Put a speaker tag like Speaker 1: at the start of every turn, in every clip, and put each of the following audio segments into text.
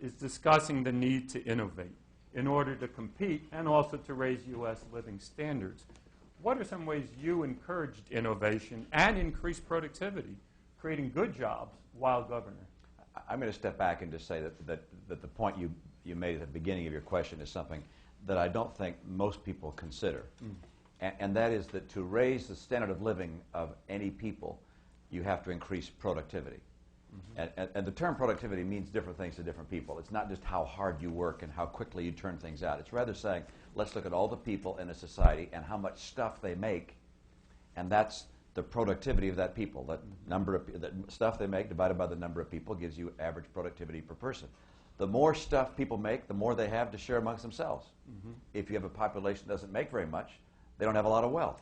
Speaker 1: is discussing the need to innovate in order to compete and also to raise U.S. living standards. What are some ways you encouraged innovation and increased productivity, creating good jobs while governor?
Speaker 2: I'm going to step back and just say that the point you made at the beginning of your question is something that I don't think most people consider. And that is that to raise the standard of living of any people, you have to increase productivity. And the term productivity means different things to different people. It's not just how hard you work and how quickly you turn things out. It's rather saying, let's look at all the people in a society and how much stuff they make, and that's the productivity of that people. That number of that stuff they make divided by the number of people gives you average productivity per person. The more stuff people make, the more they have to share amongst themselves. If you have a population that doesn't make very much, they don't have a lot of wealth.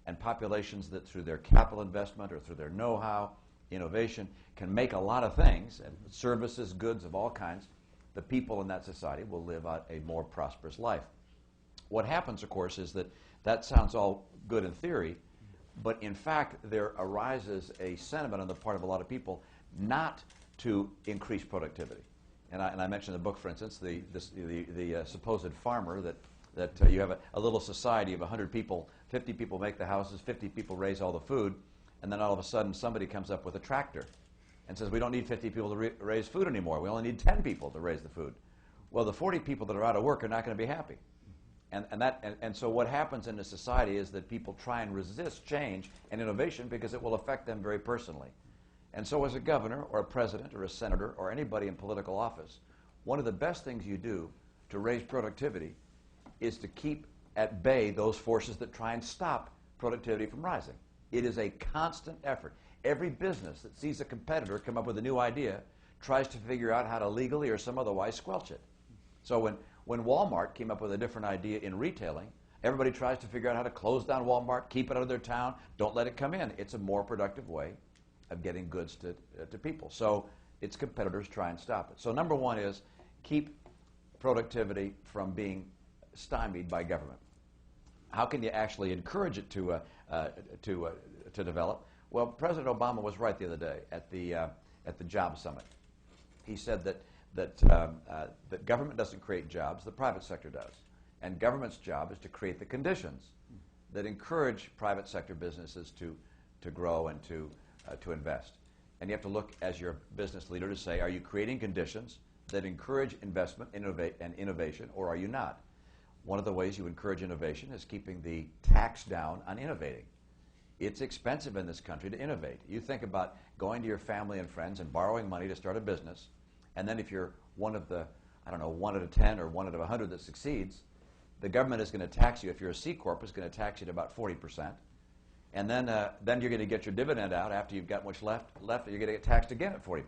Speaker 2: And populations that through their capital investment or through their know-how, innovation, can make a lot of things, and services, goods of all kinds, the people in that society will live out a more prosperous life. What happens, of course, is that sounds all good in theory, but in fact there arises a sentiment on the part of a lot of people not to increase productivity. And I mentioned in the book, for instance, the supposed farmer that you have a little society of 100 people, 50 people make the houses, 50 people raise all the food, and then all of a sudden somebody comes up with a tractor and says, we don't need 50 people to raise food anymore. We only need 10 people to raise the food. Well, the 40 people that are out of work are not going to be happy. And so what happens in a society is that people try and resist change and innovation because it will affect them very personally. And so as a governor or a president or a senator or anybody in political office, one of the best things you do to raise productivity is to keep at bay those forces that try and stop productivity from rising. It is a constant effort. Every business that sees a competitor come up with a new idea tries to figure out how to legally or some otherwise squelch it. So when Walmart came up with a different idea in retailing, everybody tries to figure out how to close down Walmart, keep it out of their town, don't let it come in. It's a more productive way of getting goods to people. So its competitors try and stop it. So number one is keep productivity from being stymied by government. How can you actually encourage it to develop? Well, President Obama was right the other day at the Job Summit. He said that government doesn't create jobs, the private sector does. And government's job is to create the conditions that encourage private sector businesses to grow and to invest. And you have to look as your business leader to say, are you creating conditions that encourage investment, innovation, or are you not? One of the ways you encourage innovation is keeping the tax down on innovating. It's expensive in this country to innovate. You think about going to your family and friends and borrowing money to start a business, and then if you're one of the, 1 out of 10 or 1 out of 100 that succeeds, the government is going to tax you. If you're a C Corp, it's going to tax you at about 40%. And then you're going to get your dividend out after you've got much left, you're going to get taxed again at 40%.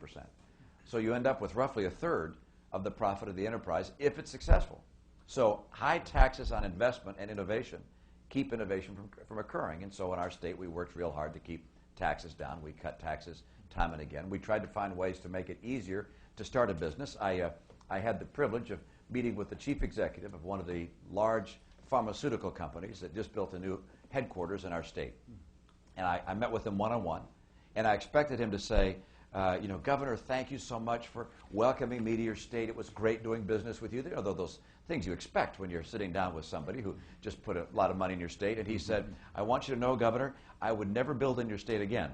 Speaker 2: So you end up with roughly a third of the profit of the enterprise if it's successful. So high taxes on investment and innovation keep innovation from occurring. And so in our state, we worked real hard to keep taxes down. We cut taxes time and again. We tried to find ways to make it easier to start a business. I had the privilege of meeting with the chief executive of one of the large pharmaceutical companies that just built a new headquarters in our state. And I met with him one-on-one, and I expected him to say, Governor, thank you so much for welcoming me to your state. It was great doing business with you. There are those things you expect when you're sitting down with somebody who just put a lot of money in your state. And he said, I want you to know, Governor, I would never build in your state again.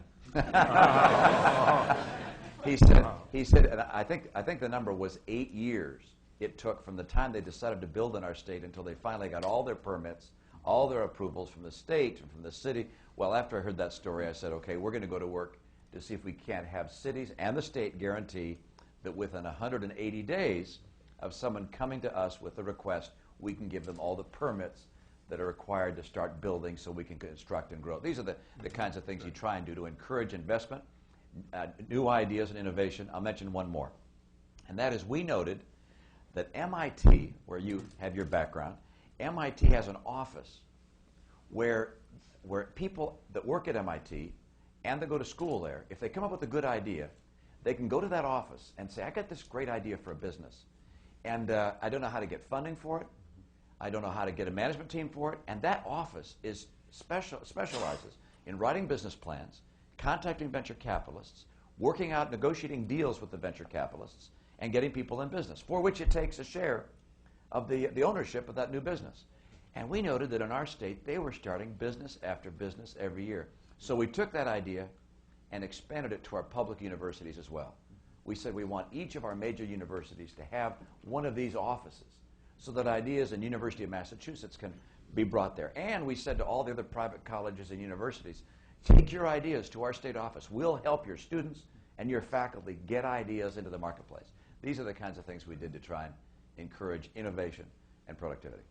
Speaker 2: He said, and I think the number was 8 years it took from the time they decided to build in our state until they finally got all their permits, all their approvals from the state and from the city. Well, after I heard that story, I said, okay, we're going to go to work to see if we can't have cities and the state guarantee that within 180 days of someone coming to us with a request, we can give them all the permits that are required to start building so we can construct and grow. These are the kinds of things you try and do to encourage investment, new ideas and innovation. I'll mention one more. And that is we noted that MIT, where you have your background, MIT has an office where people that work at MIT and that go to school there, if they come up with a good idea, they can go to that office and say, I got this great idea for a business, and I don't know how to get funding for it. I don't know how to get a management team for it. And that office specializes in writing business plans, contacting venture capitalists, working out, negotiating deals with the venture capitalists, and getting people in business, for which it takes a share of the ownership of that new business. And we noted that in our state, they were starting business after business every year. So we took that idea and expanded it to our public universities as well. We said we want each of our major universities to have one of these offices so that ideas in University of Massachusetts can be brought there. And we said to all the other private colleges and universities, take your ideas to our state office. We'll help your students and your faculty get ideas into the marketplace. These are the kinds of things we did to try and encourage innovation and productivity.